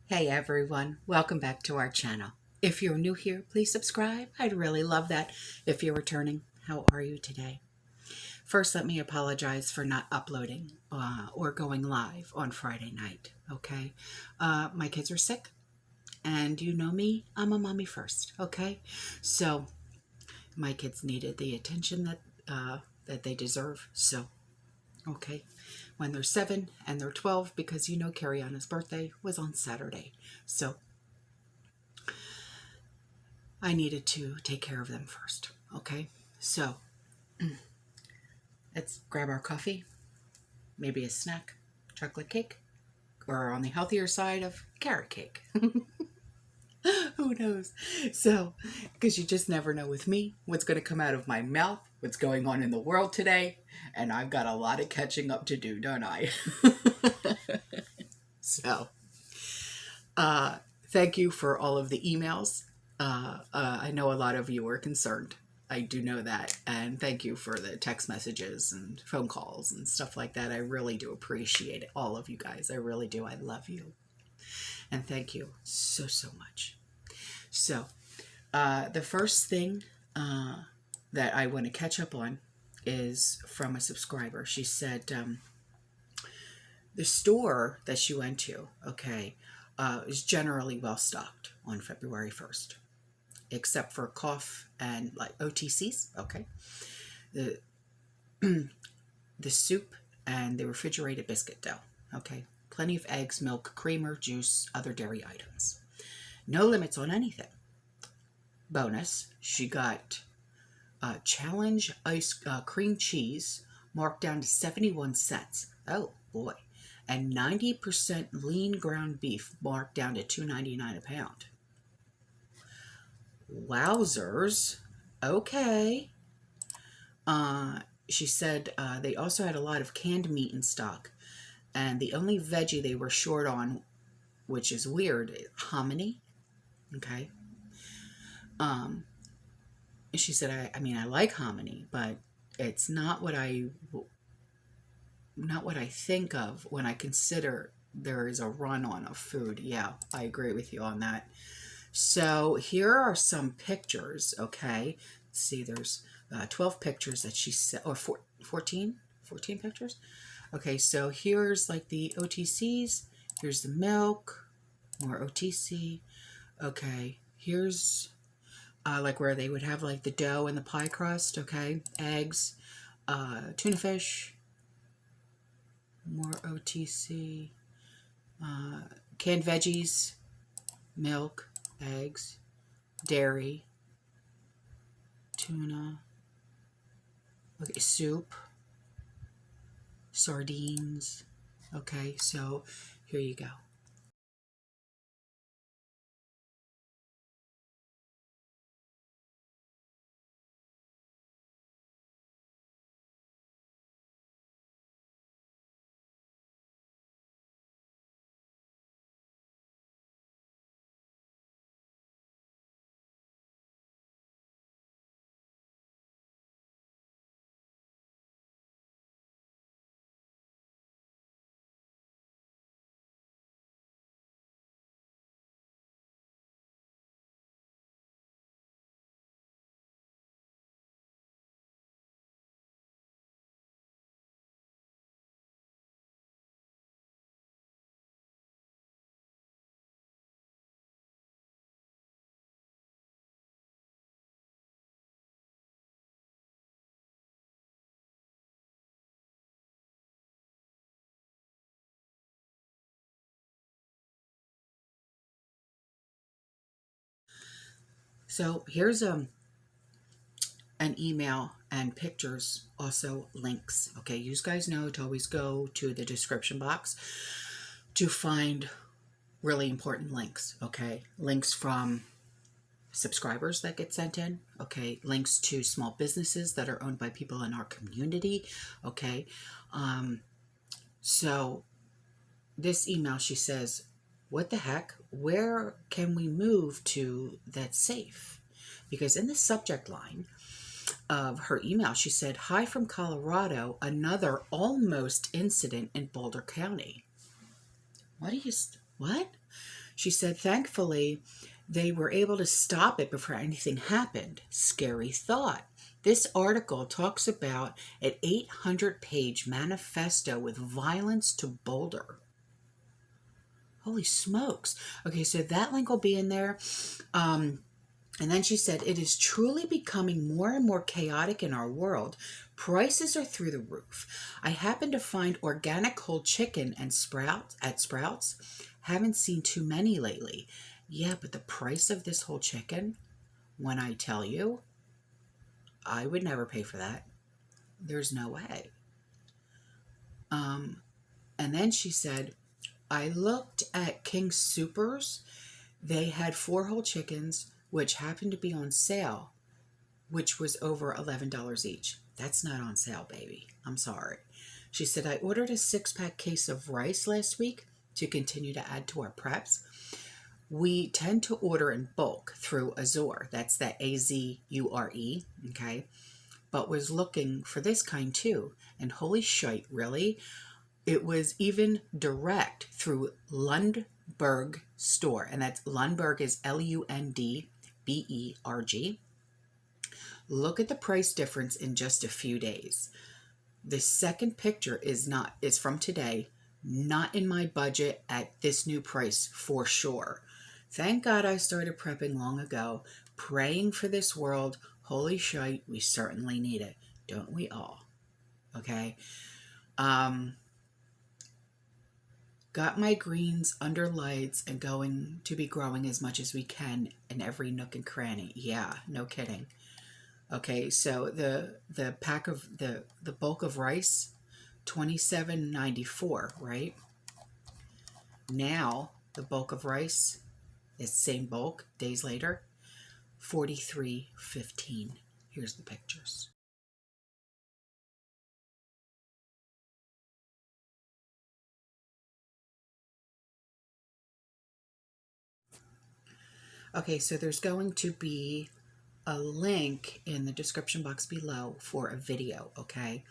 Hey everyone, welcome back to our channel. If you're new here, please subscribe. I'd really love that. If you're returning, how are you today? First, let me apologize for not uploading or going live on Friday night, okay? My kids are sick, and you know me, I'm a mommy first, okay? So, my kids needed the attention that they deserve, so, okay? When they're 7 and they're 12, because you know Carrie-Anna's birthday was on Saturday, so I needed to take care of them first, okay? So, let's grab our coffee, maybe a snack, chocolate cake, or on the healthier side of carrot cake. Who knows? So, because you just never know with me what's going to come out of my mouth, what's going on in the world today, and I've got a lot of catching up to do, don't I? So, thank you for all of the emails. I know a lot of you were concerned. I do know that. And thank you for the text messages and phone calls and stuff like that. I really do appreciate it. All of you guys. I really do. I love you. And thank you so, so much. So, the first thing that I want to catch up on is from a subscriber. She said the store that she went to, okay, is generally well stocked on February 1st, except for cough and like OTCs, okay, the the soup and the refrigerated biscuit dough, okay, plenty of eggs, milk, creamer, juice, other dairy items. No limits on anything. Bonus, she got Challenge ice cream cheese marked down to 71 cents. Oh boy. And 90% lean ground beef marked down to $2.99 a pound. Wowzers. Okay. She said they also had a lot of canned meat in stock. And the only veggie they were short on, which is weird, hominy. Okay. She said, I mean, I like hominy, but it's not what I think of when I consider there is a run-on of food. Yeah, I agree with you on that. So here are some pictures, okay? Let's see, there's 12 pictures that she said, or 14 pictures? Okay, so here's like the OTCs. Here's the milk, more OTC. Okay, here's like where they would have like the dough and the pie crust, okay? Eggs, tuna fish, more OTC, canned veggies, milk, eggs, dairy, tuna, okay, soup, sardines. Okay, so here you go. So here's an email and pictures, also links. Okay, you guys know to always go to the description box to find really important links. Okay, links from subscribers that get sent in. Okay, links to small businesses that are owned by people in our community. Okay, so this email, she says, what the heck, where can we move to that's safe? Because in the subject line of her email, she said, hi from Colorado, another almost incident in Boulder County. What? She said, thankfully, they were able to stop it before anything happened. Scary thought. This article talks about an 800-page manifesto with violence to Boulder. Holy smokes. Okay, so that link will be in there. And then she said, it is truly becoming more and more chaotic in our world. Prices are through the roof. I happened to find organic whole chicken and Sprouts. Haven't seen too many lately. Yeah, but the price of this whole chicken, when I tell you, I would never pay for that. There's no way. And then she said, I looked at King Soopers. They had 4 whole chickens, which happened to be on sale, which was over $11 each. That's not on sale, baby. I'm sorry. She said, I ordered a 6-pack case of rice last week to continue to add to our preps. We tend to order in bulk through Azure. That's that A-Z-U-R-E, okay? But was looking for this kind too. And holy shite, really? It was even direct through Lundberg store. And that's Lundberg is L-U-N-D-B-E-R-G. Look at the price difference in just a few days. The second picture is from today, not in my budget at this new price for sure. Thank God I started prepping long ago, praying for this world. Holy shite, we certainly need it. Don't we all? Okay. Got my greens under lights and going to be growing as much as we can in every nook and cranny. Yeah, no kidding. Okay, so the pack of the bulk of rice, $27.94, right? Now the bulk of rice, the same bulk days later, $43.15. Here's the pictures. Okay, so there's going to be a link in the description box below for a video, okay?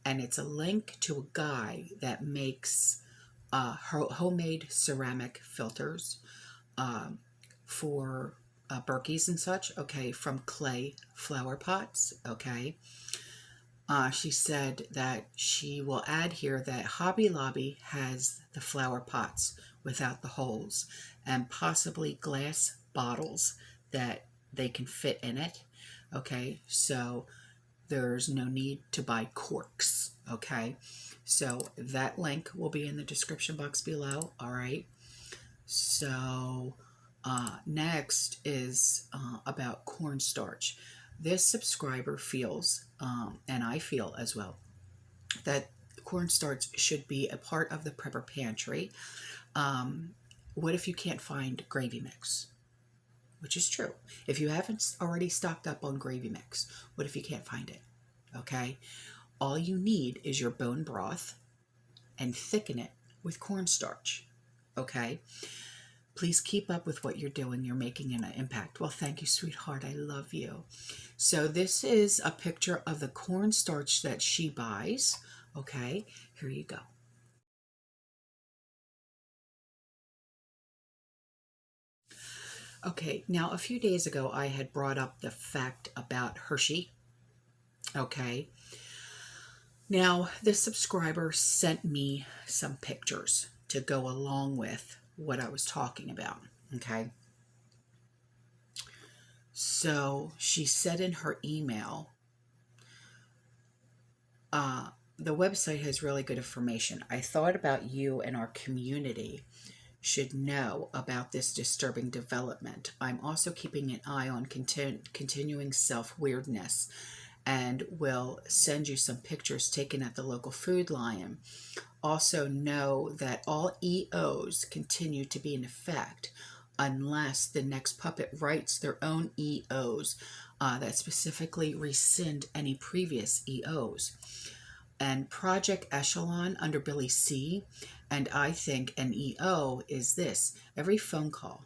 And it's a link to a guy that makes homemade ceramic filters for Berkeys and such, okay, from clay flower pots, okay? She said that she will add here that Hobby Lobby has the flower pots without the holes and possibly glass bottles that they can fit in it, okay? So there's no need to buy corks, okay? So that link will be in the description box below, all right? So next is about cornstarch. This subscriber feels, and I feel as well, that cornstarch should be a part of the prepper pantry. What if you can't find gravy mix? Which is true. If you haven't already stocked up on gravy mix, what if you can't find it? Okay? All you need is your bone broth and thicken it with cornstarch. Okay? Please keep up with what you're doing. You're making an impact. Well, thank you, sweetheart. I love you. So this is a picture of the cornstarch that she buys. Okay? Here you go. Okay, now a few days ago I had brought up the fact about Hershey. Okay, now this subscriber sent me some pictures to go along with what I was talking about. Okay, so she said in her email, the website has really good information. I thought about you and our community should know about this disturbing development. I'm also keeping an eye on continuing self-weirdness and will send you some pictures taken at the local Food Lion. Also know that all EOs continue to be in effect unless the next puppet writes their own EOs that specifically rescind any previous EOs. And Project Echelon under Billy C. And I think an EO is this. Every phone call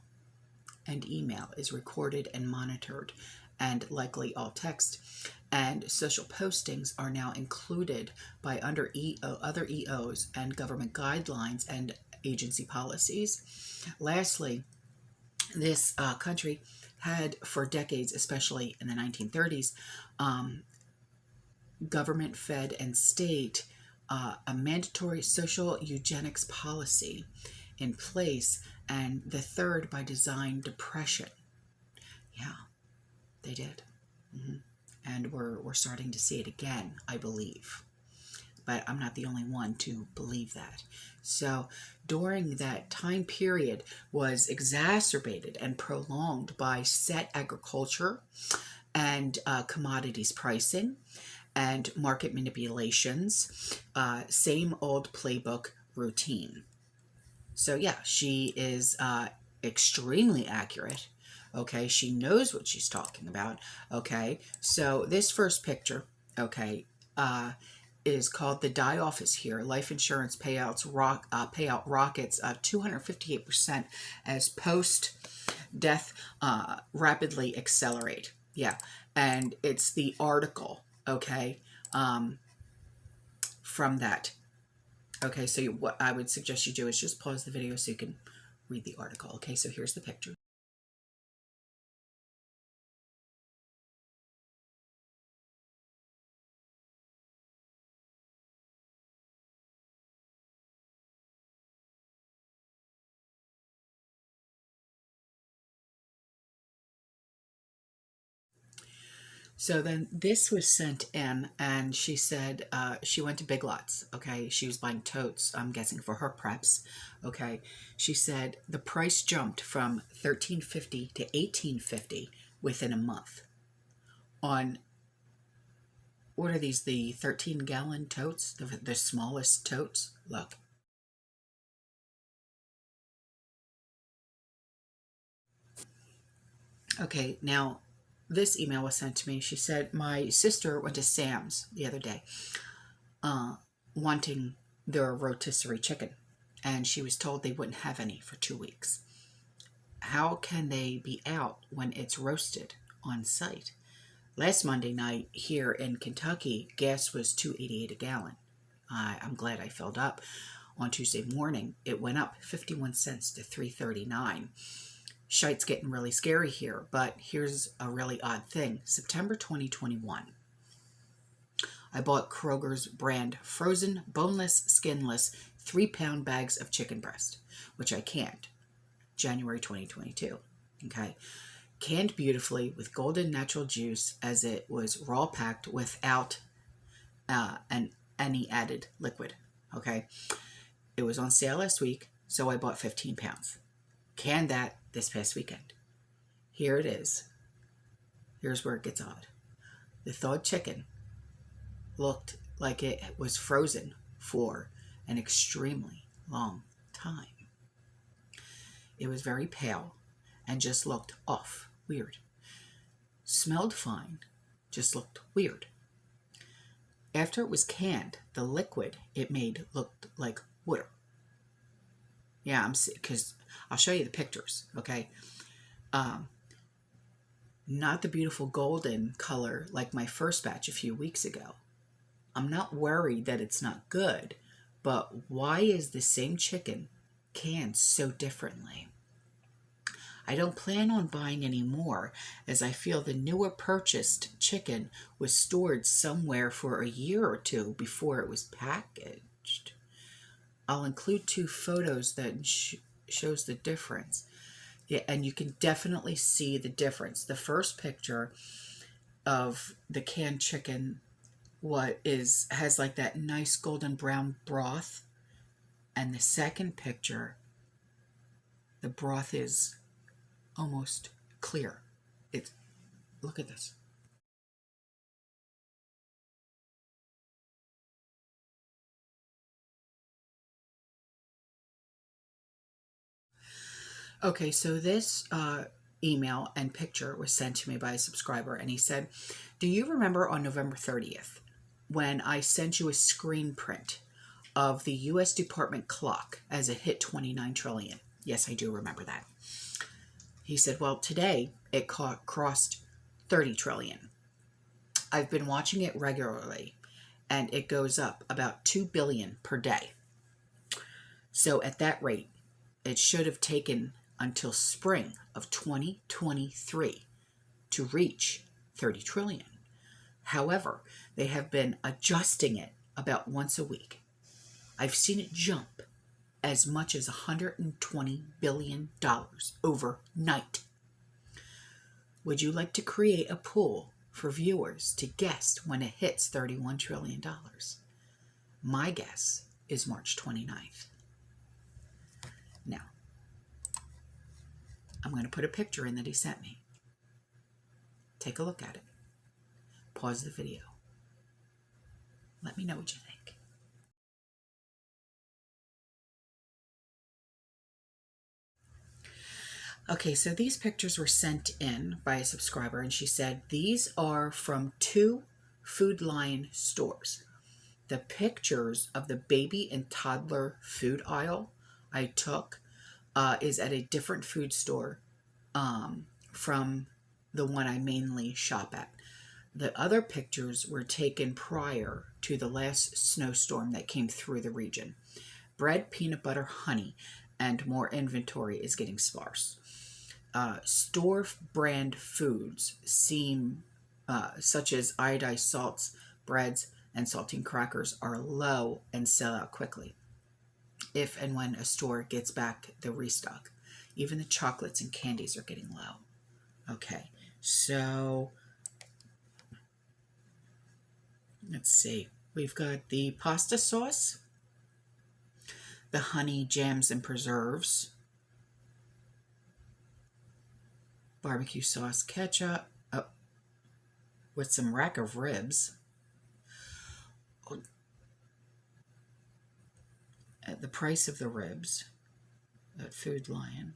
and email is recorded and monitored, and likely all text. And social postings are now included by other EOs and government guidelines and agency policies. Lastly, this country had for decades, especially in the 1930s, government, fed, and state a mandatory social eugenics policy in place, and the third by design depression. Yeah, they did. And we're starting to see it again, I believe. But I'm not the only one to believe that. So during that time period was exacerbated and prolonged by set agriculture and commodities pricing and market manipulations, same old playbook routine. So yeah, she is extremely accurate. Okay, she knows what she's talking about. Okay, so this first picture, okay, is called "The Die Off is Here." Life insurance payouts payout rockets 258% as post-death rapidly accelerate. Yeah, and it's the article, okay, from that. Okay, so what I would suggest you do is just pause the video so you can read the article. Okay, so here's the picture. So then this was sent in, and she said she went to Big Lots, okay? She was buying totes, I'm guessing, for her preps, okay? She said the price jumped from $13.50 to $18.50 within a month on, what are these, the 13-gallon totes, the smallest totes? Look. Okay, now this email was sent to me. She said, my sister went to Sam's the other day wanting their rotisserie chicken, and she was told they wouldn't have any for 2 weeks. How can they be out when it's roasted on site? Last Monday night here in Kentucky, gas was $2.88 a gallon. I'm glad I filled up. On Tuesday morning, it went up 51 cents to $3.39. Shite's getting really scary here, but here's a really odd thing. September 2021, I bought Kroger's brand frozen, boneless, skinless, 3-pound bags of chicken breast, which I canned. January 2022, okay? Canned beautifully with golden natural juice as it was raw packed without any added liquid, okay? It was on sale last week, so I bought 15 pounds. Canned that this past weekend. Here it is. Here's where it gets odd. The thawed chicken looked like it was frozen for an extremely long time. It was very pale and just looked off, weird. Smelled fine, just looked weird. After it was canned, the liquid it made looked like water. Yeah, because I'll show you the pictures, okay? Not the beautiful golden color like my first batch a few weeks ago. I'm not worried that it's not good, but why is the same chicken canned so differently? I don't plan on buying any more, as I feel the newer purchased chicken was stored somewhere for a year or two before it was packaged. I'll include 2 photos that shows the difference. Yeah, and you can definitely see the difference. The first picture of the canned chicken has like that nice golden brown broth, and the second picture, the broth is almost clear. Look at this. Okay, so this email and picture was sent to me by a subscriber, and he said, do you remember on November 30th when I sent you a screen print of the U.S. Department clock as it hit 29 trillion? Yes, I do remember that. He said, well, today it crossed 30 trillion. I've been watching it regularly, and it goes up about 2 billion per day. So at that rate, it should have taken until spring of 2023 to reach 30 trillion. However, they have been adjusting it about once a week. I've seen it jump as much as $120 billion overnight. Would you like to create a pool for viewers to guess when it hits $31 trillion? My guess is March 29th. Now, I'm going to put a picture in that he sent me. Take a look at it. Pause the video. Let me know what you think. Okay, so these pictures were sent in by a subscriber, and she said these are from 2 Food Lion stores. The pictures of the baby and toddler food aisle I took is at a different food store from the one I mainly shop at. The other pictures were taken prior to the last snowstorm that came through the region. Bread, peanut butter, honey, and more inventory is getting sparse. Store brand foods seem, such as iodized salts, breads, and saltine crackers, are low and sell out quickly if and when a store gets back the restock. Even the chocolates and candies are getting low. Okay, so let's see. We've got the pasta sauce, the honey, jams, and preserves, barbecue sauce, ketchup, with some rack of ribs. At the price of the ribs at Food Lion,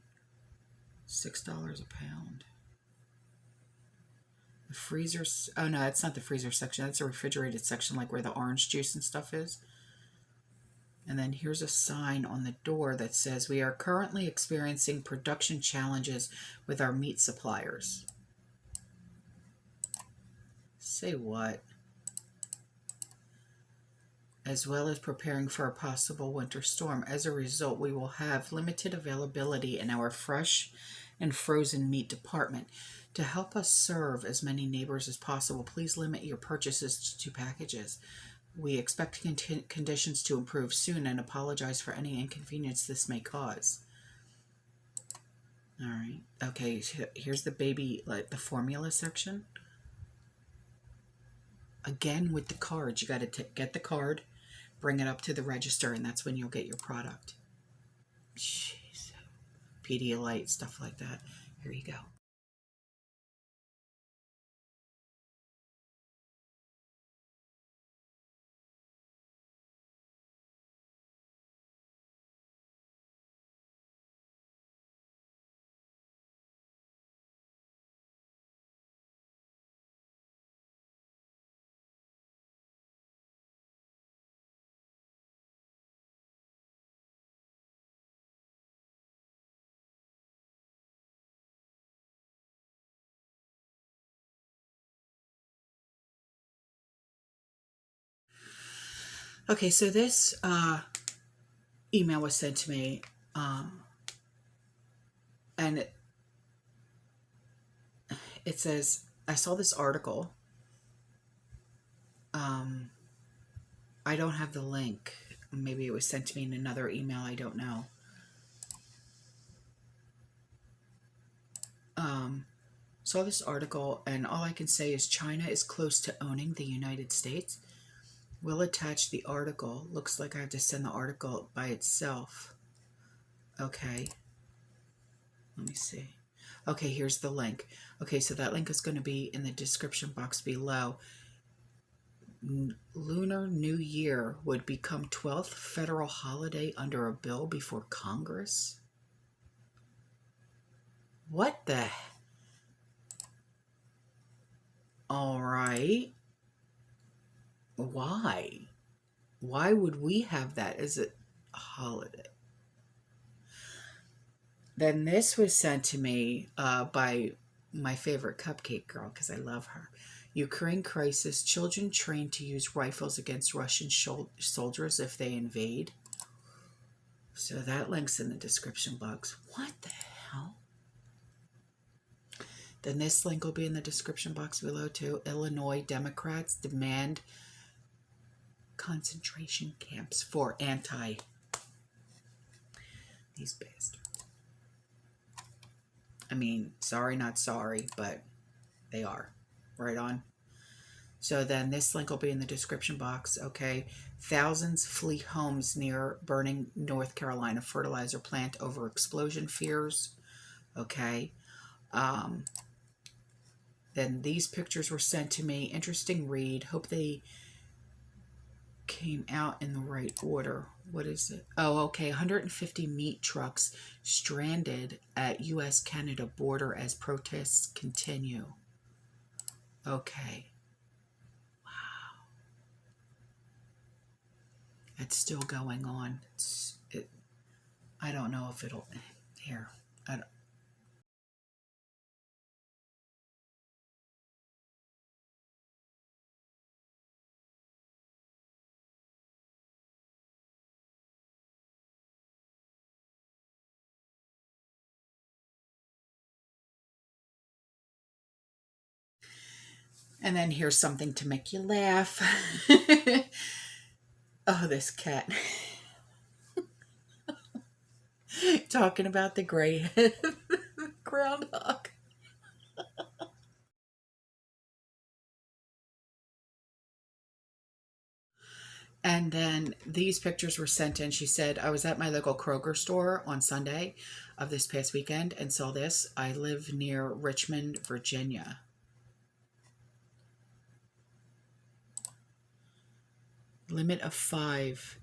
$6 a pound. The freezer, oh no, that's not the freezer section. That's a refrigerated section, like where the orange juice and stuff is. And then here's a sign on the door that says, we are currently experiencing production challenges with our meat suppliers. Say what? As well as preparing for a possible winter storm. As a result, we will have limited availability in our fresh and frozen meat department. To help us serve as many neighbors as possible, please limit your purchases to 2 packages. We expect conditions to improve soon and apologize for any inconvenience this may cause. All right. Okay, here's the baby, like the formula section. Again, with the cards, you got to get the card, bring it up to the register, and that's when you'll get your product. Jeez. Pedialyte, stuff like that. Here you go. Okay, so this email was sent to me, and it says, I saw this article. I don't have the link. Maybe it was sent to me in another email. I don't know. Saw this article, and all I can say is China is close to owning the United States. We'll attach the article. Looks like I have to send the article by itself. Okay. Let me see. Okay, here's the link. Okay, so that link is going to be in the description box below. Lunar New Year would become 12th federal holiday under a bill before Congress? What the? All right. Why? Why would we have that as a holiday? Then this was sent to me by my favorite cupcake girl, because I love her. Ukraine crisis. Children trained to use rifles against Russian soldiers if they invade. So that link's in the description box. What the hell? Then this link will be in the description box below too. Illinois Democrats demand concentration camps for these bastards. I mean, sorry, not sorry, but they are. Right on. So then this link will be in the description box, okay? Thousands flee homes near burning North Carolina fertilizer plant over explosion fears, okay? Then these pictures were sent to me. Interesting read. Hope they came out in the right order. What is it? Oh, okay. 150 meat trucks stranded at U.S.-Canada border as protests continue. Okay. Wow. It's still going on. I don't know if it'll... Here. I don't... And then here's something to make you laugh. Oh, this cat. Talking about the gray groundhog. And then these pictures were sent in. She said, I was at my local Kroger store on Sunday of this past weekend and saw this. I live near Richmond, Virginia. Limit of 5,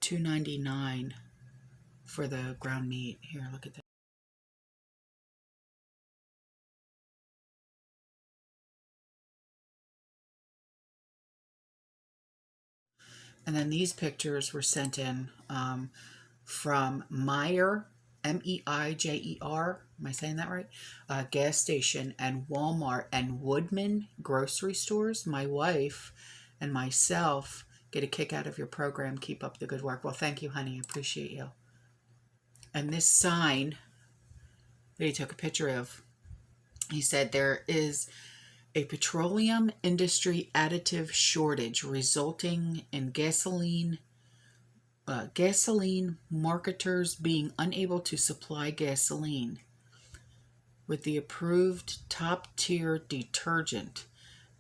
$2.99 for the ground meat. Here, look at that. And then these pictures were sent in from Meijer, M-E-I-J-E-R, am I saying that right? Gas station and Walmart and Woodman grocery stores. My wife and myself get a kick out of your program. Keep up the good work. Well, thank you, honey. I appreciate you. And this sign that he took a picture of, he said there is a petroleum industry additive shortage resulting in gasoline marketers being unable to supply gasoline with the approved top-tier detergent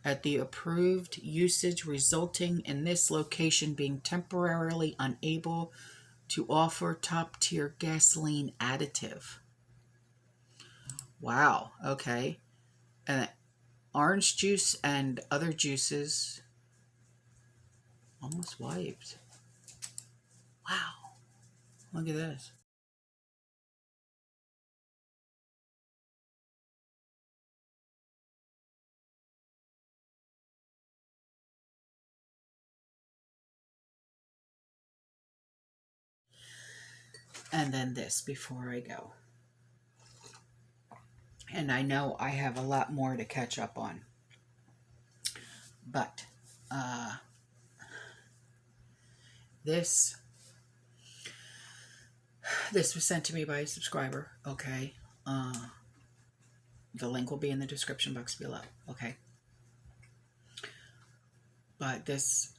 at the approved usage, resulting in this location being temporarily unable to offer top-tier gasoline additive. Wow, okay. Orange juice and other juices almost wiped. Wow. Look at this. And then this before I go. And I know I have a lot more to catch up on. But this was sent to me by a subscriber, okay? The link will be in the description box below, okay? But this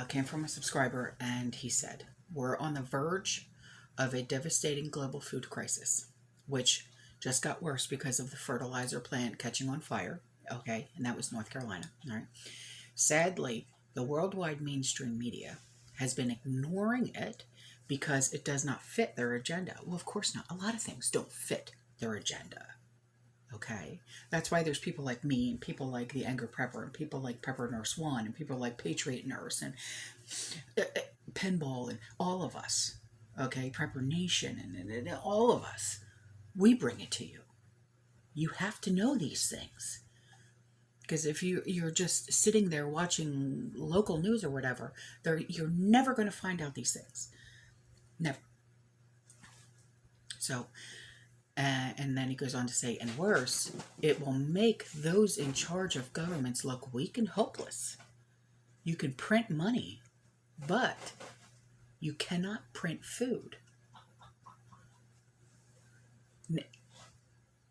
came from a subscriber, and he said, we're on the verge of a devastating global food crisis, which just got worse because of the fertilizer plant catching on fire, okay? And that was North Carolina, all right? Sadly, the worldwide mainstream media has been ignoring it because it does not fit their agenda. Well, of course not. A lot of things don't fit their agenda, okay? That's why there's people like me and people like the Anger Prepper and people like Prepper Nurse One and people like Patriot Nurse and Pinball and all of us, okay? Prepper Nation and all of us. We bring it to you. You have to know these things. Because if you're just sitting there watching local news or whatever, you're never going to find out these things. Never. So, and then he goes on to say, and worse, it will make those in charge of governments look weak and hopeless. You can print money, but you cannot print food.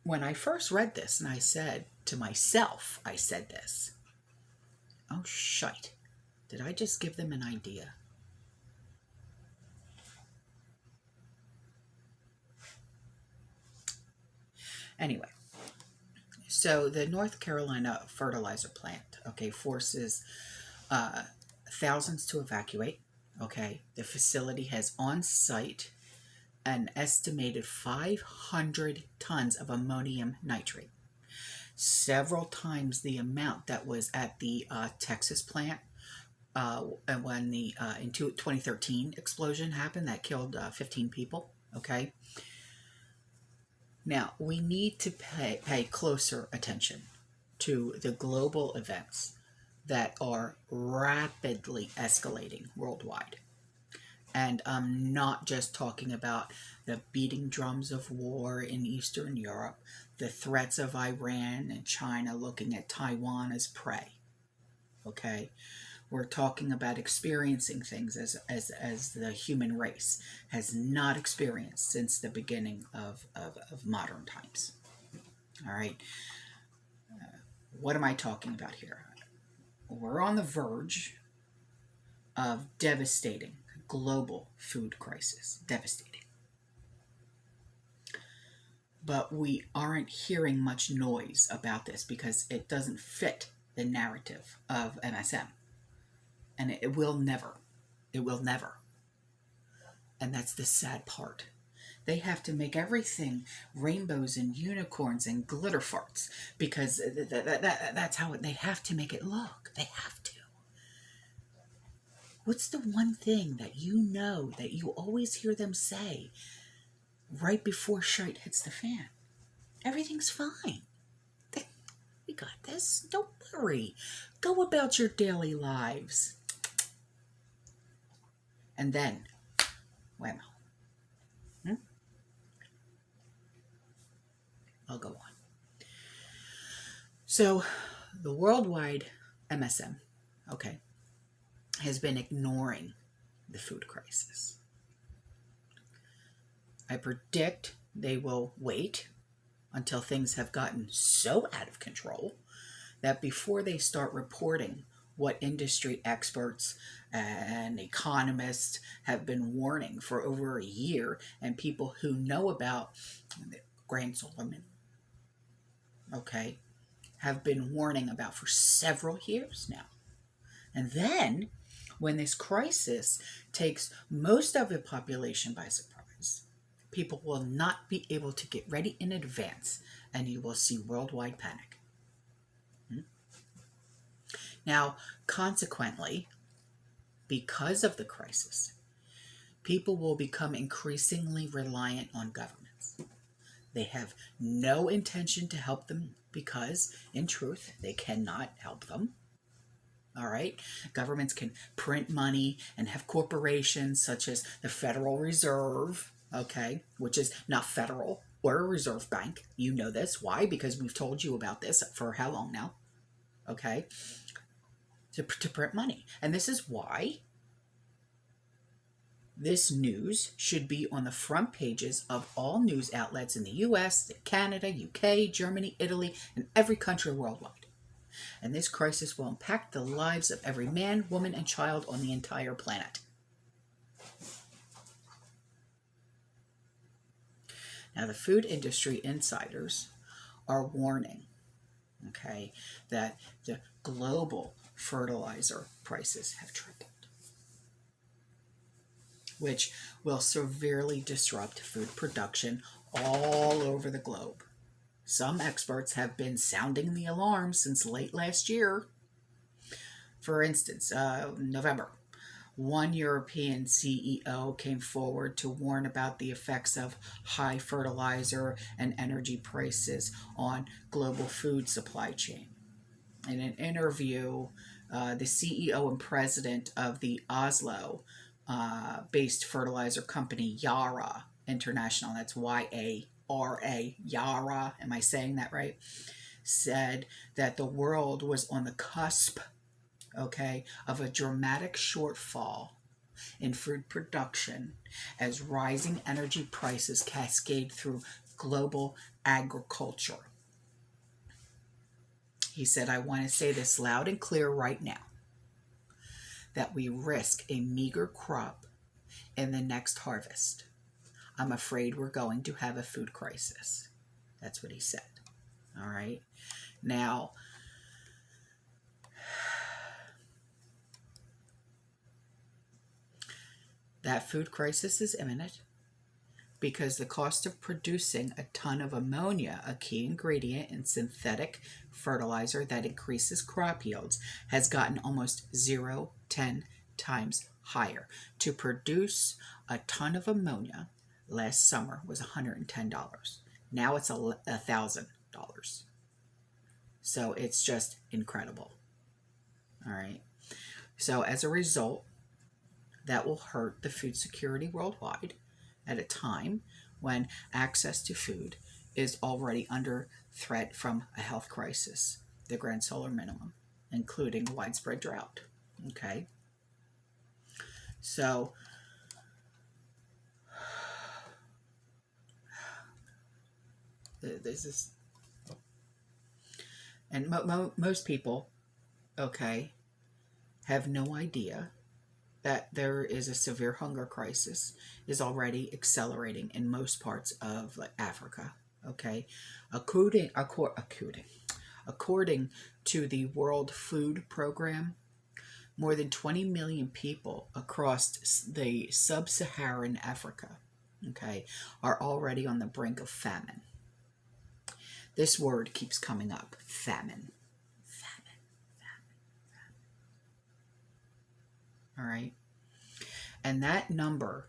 When I first read this, and I said to myself, I said this, oh shite, did I just give them an idea? Anyway, so the North Carolina fertilizer plant, okay, forces thousands to evacuate, okay. The facility has on site an estimated 500 tons of ammonium nitrate, several times the amount that was at the Texas plant when the in 2013 explosion happened that killed 15 people, okay. Now, we need to pay closer attention to the global events that are rapidly escalating worldwide. And I'm not just talking about the beating drums of war in Eastern Europe, the threats of Iran and China looking at Taiwan as prey. Okay? We're talking about experiencing things as the human race has not experienced since the beginning of modern times. All right. What am I talking about here? We're on the verge of devastating global food crisis. Devastating. But we aren't hearing much noise about this because it doesn't fit the narrative of MSM. And it will never. It will never. And that's the sad part. They have to make everything rainbows and unicorns and glitter farts because that's how they have to make it look. They have to. What's the one thing that you always hear them say right before shite hits the fan? Everything's fine. We got this. Don't worry. Go about your daily lives. And then, whammo. I'll go on. So, the worldwide MSM, okay, has been ignoring the food crisis. I predict they will wait until things have gotten so out of control that before they start reporting what industry experts and economists have been warning for over a year, and people who know about grain Solomon, okay, have been warning about for several years now. And then, when this crisis takes most of the population by surprise, people will not be able to get ready in advance, and you will see worldwide panic. Now, consequently, because of the crisis, people will become increasingly reliant on governments. They have no intention to help them because, in truth, they cannot help them. All right? Governments can print money and have corporations such as the Federal Reserve, okay, which is not federal or a reserve bank. You know this. Why? Because we've told you about this for how long now? Okay? To print money. And this is why this news should be on the front pages of all news outlets in the US, Canada, UK, Germany, Italy, and every country worldwide. And this crisis will impact the lives of every man, woman, and child on the entire planet. Now, the food industry insiders are warning, okay, that the global fertilizer prices have tripled, which will severely disrupt food production all over the globe. Some experts have been sounding the alarm since late last year. For instance, November, one European CEO came forward to warn about the effects of high fertilizer and energy prices on global food supply chain. In an interview, the CEO and president of the Oslo-based fertilizer company Yara International, that's Y-A-R-A, Yara, am I saying that right? Said that the world was on the cusp, okay, of a dramatic shortfall in food production as rising energy prices cascade through global agriculture. He said, I want to say this loud and clear right now, that we risk a meager crop in the next harvest. I'm afraid we're going to have a food crisis. That's what he said. All right. Now, that food crisis is imminent because the cost of producing a ton of ammonia, a key ingredient in synthetic fertilizer that increases crop yields, has gotten almost 10 times higher. To produce a ton of ammonia last summer was $110. Now it's $1,000. So it's just incredible. All right. So as a result, that will hurt the food security worldwide at a time when access to food is already under threat from a health crisis, the grand solar minimum, including widespread drought. Okay. So this is, and most people, okay, have no idea that there is a severe hunger crisis is already accelerating in most parts of Africa. Okay, according to the World Food Program, more than 20 million people across the sub-Saharan Africa, okay, are already on the brink of famine. This word keeps coming up, famine. All right. And that number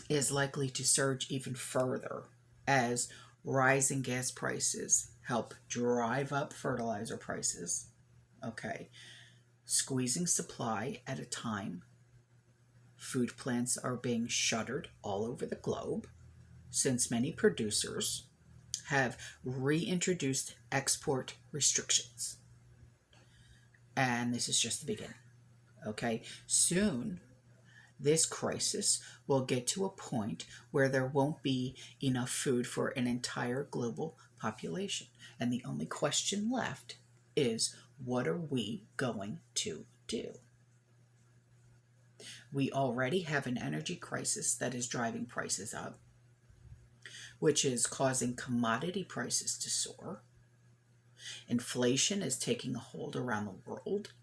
is likely to surge even further as rising gas prices help drive up fertilizer prices. Okay. Squeezing supply at a time. Food plants are being shuttered all over the globe since many producers have reintroduced export restrictions. And this is just the beginning. Okay, soon this crisis will get to a point where there won't be enough food for an entire global population. And the only question left is, what are we going to do? We already have an energy crisis that is driving prices up, which is causing commodity prices to soar. Inflation is taking a hold around the world,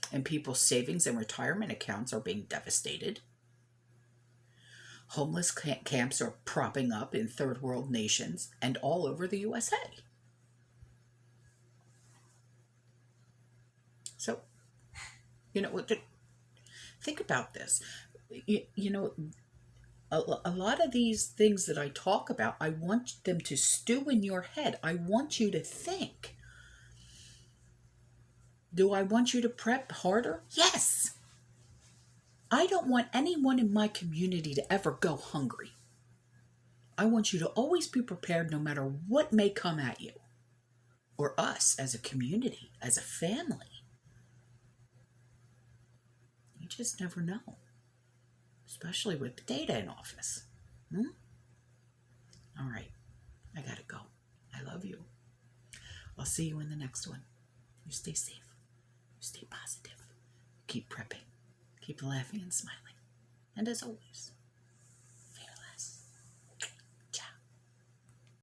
and people's savings and retirement accounts are being devastated. Homeless camps are propping up in third world nations and all over the USA. So, think about this. A lot of these things that I talk about, I want them to stew in your head. I want you to think. Do I want you to prep harder? Yes. I don't want anyone in my community to ever go hungry. I want you to always be prepared no matter what may come at you, or us as a community, as a family. You just never know, especially with data in office. All right, I gotta go. I love you. I'll see you in the next one. You stay safe. Stay positive. Keep prepping. Keep laughing and smiling. And as always,